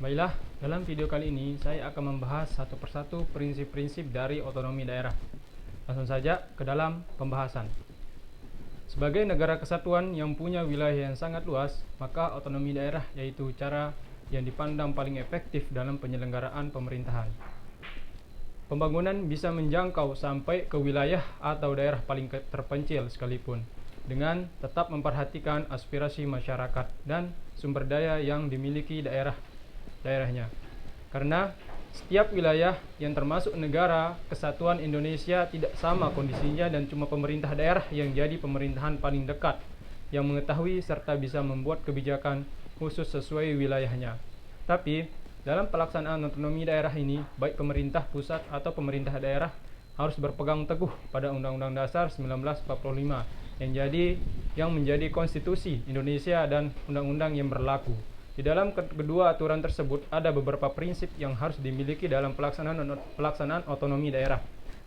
Baiklah, dalam video kali ini saya akan membahas satu persatu prinsip-prinsip dari otonomi daerah. Langsung saja ke dalam pembahasan. Sebagai negara kesatuan yang punya wilayah yang sangat luas, maka otonomi daerah yaitu cara yang dipandang paling efektif dalam penyelenggaraan pemerintahan. Pembangunan bisa menjangkau sampai ke wilayah atau daerah paling terpencil sekalipun, dengan tetap memperhatikan aspirasi masyarakat dan sumber daya yang dimiliki daerahnya. Karena setiap wilayah yang termasuk negara kesatuan Indonesia tidak sama kondisinya dan cuma pemerintah daerah yang jadi pemerintahan paling dekat yang mengetahui serta bisa membuat kebijakan khusus sesuai wilayahnya. Tapi dalam pelaksanaan otonomi daerah ini, baik pemerintah pusat atau pemerintah daerah harus berpegang teguh pada Undang-Undang Dasar 1945 yang menjadi konstitusi Indonesia dan undang-undang yang berlaku. Di dalam kedua aturan tersebut ada beberapa prinsip yang harus dimiliki dalam pelaksanaan otonomi daerah.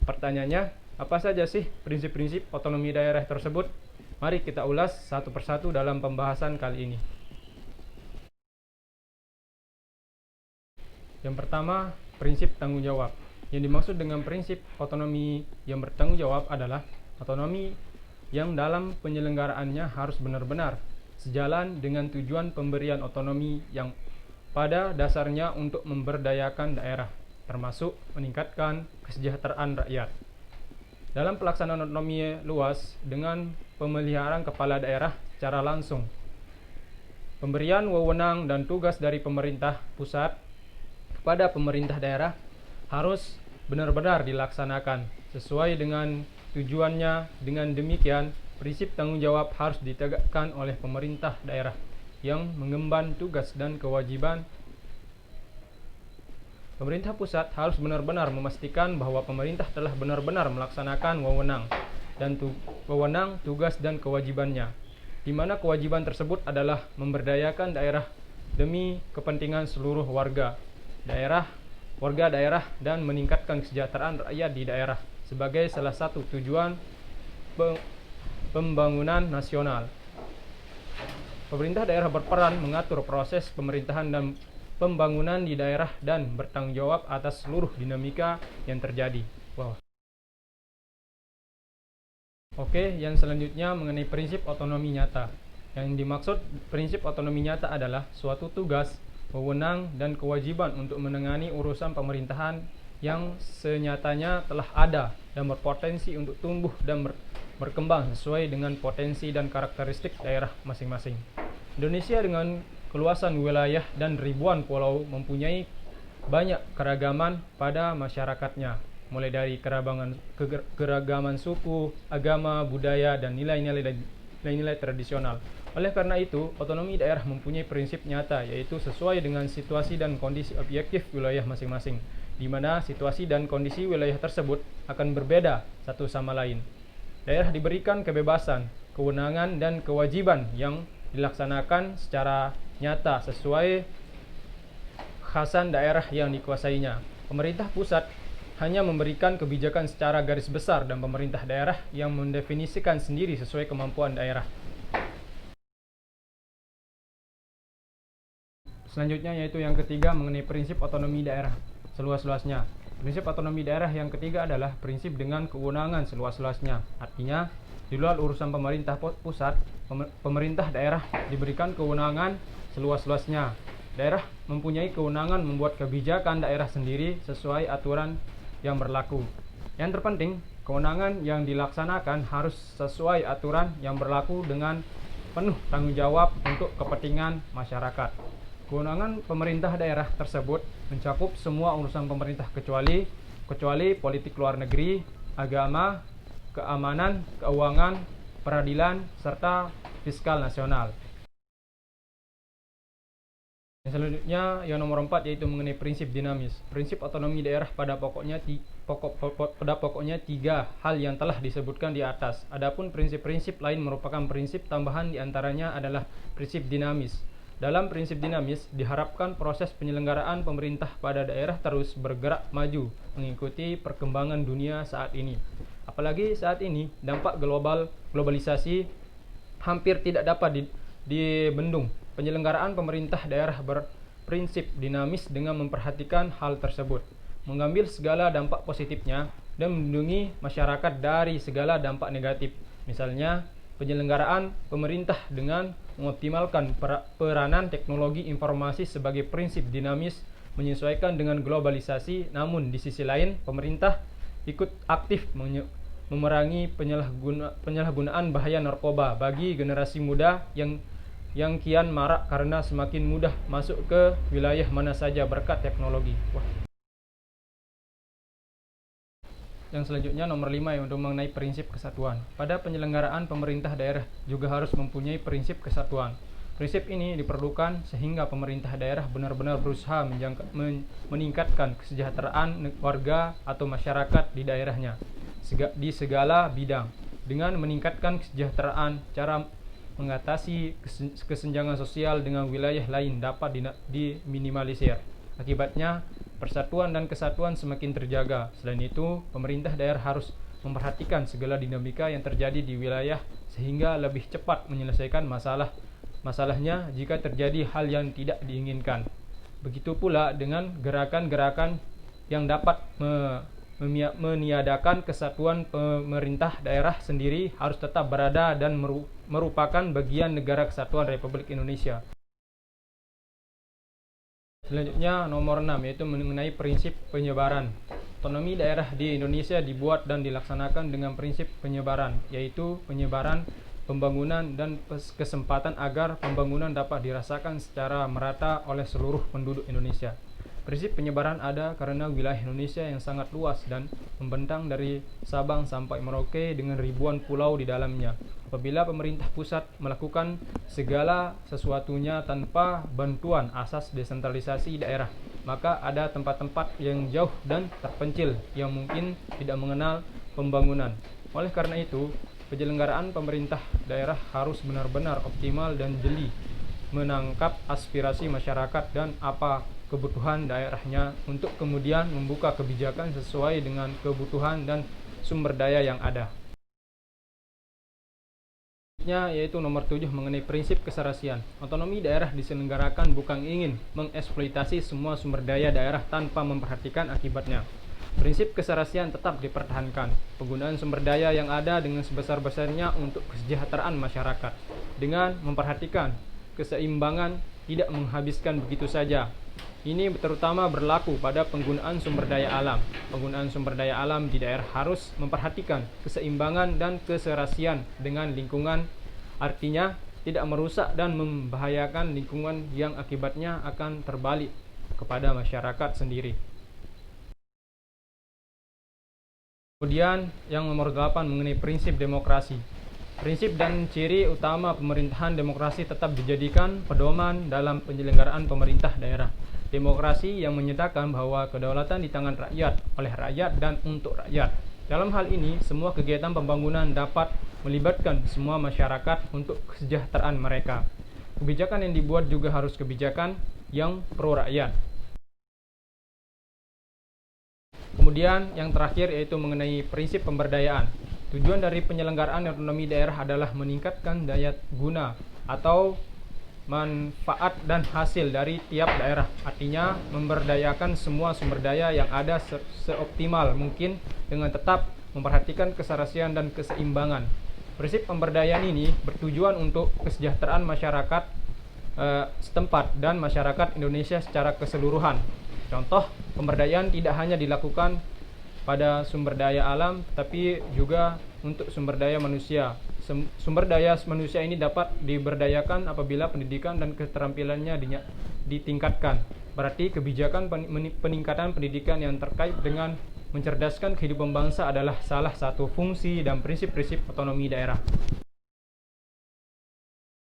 Pertanyaannya, apa saja sih prinsip-prinsip otonomi daerah tersebut? Mari kita ulas satu persatu dalam pembahasan kali ini. Yang pertama, prinsip tanggung jawab. Yang dimaksud dengan prinsip otonomi yang bertanggung jawab adalah otonomi yang dalam penyelenggaraannya harus benar-benar sejalan dengan tujuan pemberian otonomi yang pada dasarnya untuk memberdayakan daerah, termasuk meningkatkan kesejahteraan rakyat. Dalam pelaksanaan otonomi luas dengan pemeliharaan kepala daerah secara langsung, pemberian wewenang dan tugas dari pemerintah pusat kepada pemerintah daerah harus benar-benar dilaksanakan sesuai dengan tujuannya. Dengan demikian, prinsip tanggung jawab harus ditegakkan oleh pemerintah daerah yang mengemban tugas dan kewajiban. Pemerintah pusat harus benar-benar memastikan bahwa pemerintah telah benar-benar melaksanakan wewenang, tugas dan kewajibannya, di mana kewajiban tersebut adalah memberdayakan daerah demi kepentingan seluruh warga daerah dan meningkatkan kesejahteraan rakyat di daerah sebagai salah satu tujuan pembangunan nasional. Pemerintah daerah berperan mengatur proses pemerintahan dan pembangunan di daerah dan bertanggung jawab atas seluruh dinamika yang terjadi. Oke, yang selanjutnya mengenai prinsip otonomi nyata. Yang dimaksud prinsip otonomi nyata adalah suatu tugas, wewenang, dan kewajiban untuk menangani urusan pemerintahan yang senyatanya telah ada dan berpotensi untuk tumbuh dan berkembang sesuai dengan potensi dan karakteristik daerah masing-masing. Indonesia dengan keluasan wilayah dan ribuan pulau mempunyai banyak keragaman pada masyarakatnya, mulai dari keragaman suku, agama, budaya, dan nilai-nilai tradisional. Oleh karena itu, otonomi daerah mempunyai prinsip nyata, yaitu sesuai dengan situasi dan kondisi objektif wilayah masing-masing, di mana situasi dan kondisi wilayah tersebut akan berbeda satu sama lain. Daerah diberikan kebebasan, kewenangan, dan kewajiban yang dilaksanakan secara nyata sesuai khasan daerah yang dikuasainya. Pemerintah pusat hanya memberikan kebijakan secara garis besar dan pemerintah daerah yang mendefinisikan sendiri sesuai kemampuan daerah. Selanjutnya yaitu yang ketiga mengenai prinsip otonomi daerah seluas-luasnya. Prinsip otonomi daerah yang ketiga adalah prinsip dengan kewenangan seluas-luasnya. Artinya, di luar urusan pemerintah pusat, pemerintah daerah diberikan kewenangan seluas-luasnya. Daerah mempunyai kewenangan membuat kebijakan daerah sendiri sesuai aturan yang berlaku. Yang terpenting, kewenangan yang dilaksanakan harus sesuai aturan yang berlaku dengan penuh tanggung jawab untuk kepentingan masyarakat. Kewenangan pemerintah daerah tersebut mencakup semua urusan pemerintah kecuali politik luar negeri, agama, keamanan, keuangan, peradilan, serta fiskal nasional. Yang selanjutnya, yang nomor 4 yaitu mengenai prinsip dinamis. Prinsip otonomi daerah pada pokoknya tiga hal yang telah disebutkan di atas. Adapun prinsip-prinsip lain merupakan prinsip tambahan, diantaranya adalah prinsip dinamis. Dalam prinsip dinamis diharapkan proses penyelenggaraan pemerintah pada daerah terus bergerak maju mengikuti perkembangan dunia saat ini. Apalagi saat ini dampak globalisasi hampir tidak dapat dibendung. Penyelenggaraan pemerintah daerah berprinsip dinamis dengan memperhatikan hal tersebut, mengambil segala dampak positifnya dan melindungi masyarakat dari segala dampak negatif. Misalnya, penyelenggaraan pemerintah dengan mengoptimalkan peranan teknologi informasi sebagai prinsip dinamis menyesuaikan dengan globalisasi, namun di sisi lain pemerintah ikut aktif memerangi penyalahgunaan bahaya narkoba bagi generasi muda yang kian marak karena semakin mudah masuk ke wilayah mana saja berkat teknologi. Yang selanjutnya nomor 5 yang untuk mengenai prinsip kesatuan. Pada penyelenggaraan pemerintah daerah juga harus mempunyai prinsip kesatuan. Prinsip ini diperlukan sehingga pemerintah daerah benar-benar berusaha meningkatkan kesejahteraan warga atau masyarakat di daerahnya di segala bidang. Dengan meningkatkan kesejahteraan, cara mengatasi kesenjangan sosial dengan wilayah lain dapat diminimalisir. Akibatnya, persatuan dan kesatuan semakin terjaga. Selain itu, pemerintah daerah harus memperhatikan segala dinamika yang terjadi di wilayah sehingga lebih cepat menyelesaikan masalahnya jika terjadi hal yang tidak diinginkan. Begitu pula dengan gerakan-gerakan yang dapat meniadakan kesatuan. Pemerintah daerah sendiri harus tetap berada dan merupakan bagian negara kesatuan Republik Indonesia. Selanjutnya nomor 6 yaitu mengenai prinsip penyebaran. Otonomi daerah di Indonesia dibuat dan dilaksanakan dengan prinsip penyebaran, yaitu penyebaran pembangunan dan kesempatan agar pembangunan dapat dirasakan secara merata oleh seluruh penduduk Indonesia. Prinsip penyebaran ada karena wilayah Indonesia yang sangat luas dan membentang dari Sabang sampai Merauke dengan ribuan pulau di dalamnya. Apabila pemerintah pusat melakukan segala sesuatunya tanpa bantuan asas desentralisasi daerah, maka ada tempat-tempat yang jauh dan terpencil yang mungkin tidak mengenal pembangunan. Oleh karena itu, penyelenggaraan pemerintah daerah harus benar-benar optimal dan jeli menangkap aspirasi masyarakat dan apa kebutuhan daerahnya untuk kemudian membuka kebijakan sesuai dengan kebutuhan dan sumber daya yang ada. Yaitu nomor 7 mengenai prinsip keserasian. Otonomi daerah diselenggarakan bukan ingin mengeksploitasi semua sumber daya daerah tanpa memperhatikan akibatnya. Prinsip keserasian tetap dipertahankan. Penggunaan sumber daya yang ada dengan sebesar-besarnya untuk kesejahteraan masyarakat dengan memperhatikan keseimbangan, tidak menghabiskan begitu saja. Ini terutama berlaku pada penggunaan sumber daya alam. Penggunaan sumber daya alam di daerah harus memperhatikan keseimbangan dan keserasian dengan lingkungan, artinya tidak merusak dan membahayakan lingkungan yang akibatnya akan terbalik kepada masyarakat sendiri. Kemudian yang nomor 8 mengenai prinsip demokrasi. Prinsip dan ciri utama pemerintahan demokrasi tetap dijadikan pedoman dalam penyelenggaraan pemerintah daerah. Demokrasi yang menyatakan bahwa kedaulatan di tangan rakyat, oleh rakyat dan untuk rakyat. Dalam hal ini, semua kegiatan pembangunan dapat melibatkan semua masyarakat untuk kesejahteraan mereka. Kebijakan yang dibuat juga harus kebijakan yang pro rakyat. Kemudian yang terakhir yaitu mengenai prinsip pemberdayaan. Tujuan dari penyelenggaraan otonomi daerah adalah meningkatkan daya guna atau manfaat dan hasil dari tiap daerah. Artinya memberdayakan semua sumber daya yang ada seoptimal mungkin dengan tetap memperhatikan keserasian dan keseimbangan. Prinsip pemberdayaan ini bertujuan untuk kesejahteraan masyarakat setempat dan masyarakat Indonesia secara keseluruhan. Contoh, pemberdayaan tidak hanya dilakukan pada sumber daya alam, tapi juga untuk sumber daya manusia. Sumber daya manusia ini dapat diberdayakan apabila pendidikan dan keterampilannya ditingkatkan. Berarti kebijakan peningkatan pendidikan yang terkait dengan mencerdaskan kehidupan bangsa adalah salah satu fungsi dan prinsip-prinsip otonomi daerah.